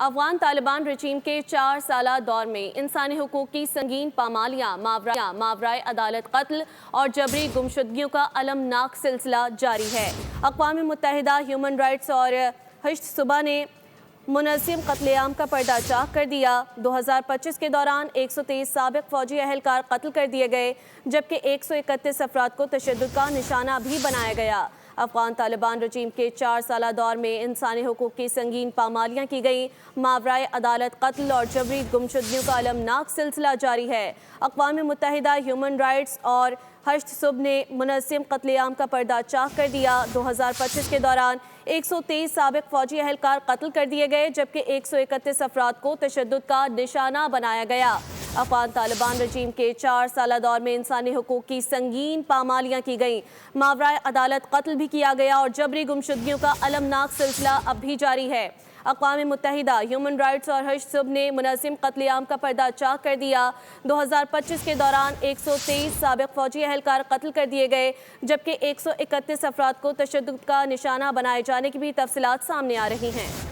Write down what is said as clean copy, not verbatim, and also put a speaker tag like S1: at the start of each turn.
S1: افغان طالبان رجیم کے 4 سالہ دور میں انسانی حقوق کی سنگین پامالیاں ماورائے عدالت قتل اور جبری گمشدگیوں کا المناک سلسلہ جاری ہے۔ اقوام متحدہ ہیومن رائٹس اور ہشت صوبہ نے منظم قتل عام کا پردہ چاک کر دیا۔ 2025 کے دوران 123 سابق فوجی اہلکار قتل کر دیے گئے، جبکہ 131 افراد کو تشدد کا نشانہ بھی بنایا گیا۔ افغان طالبان رجیم کے 4 سالہ دور میں انسانی حقوق کی سنگین پامالیاں کی گئیں، ماورائے عدالت قتل اور جبری گمشدگیوں کا المناک سلسلہ جاری ہے۔ اقوام متحدہ ہیومن رائٹس اور ہشت صوبہ نے منظم قتل عام کا پردہ چاک کر دیا۔ 2025 کے دوران 123 سابق فوجی اہلکار قتل کر دیے گئے، جبکہ 131 افراد کو تشدد کا نشانہ بنایا گیا۔ افغان طالبان رجیم کے 4 سالہ دور میں انسانی حقوق کی سنگین پامالیاں کی گئیں، ماورائے عدالت قتل بھی کیا گیا اور جبری گمشدگیوں کا المناک سلسلہ اب بھی جاری ہے۔ اقوام متحدہ ہیومن رائٹس اور ہشت صوبہ نے منظم قتل عام کا پردہ چاک کر دیا۔ 2025 کے دوران 123 سابق فوجی اہلکار قتل کر دیے گئے، جبکہ 131 افراد کو تشدد کا نشانہ بنائے جانے کی بھی تفصیلات سامنے آ رہی ہیں۔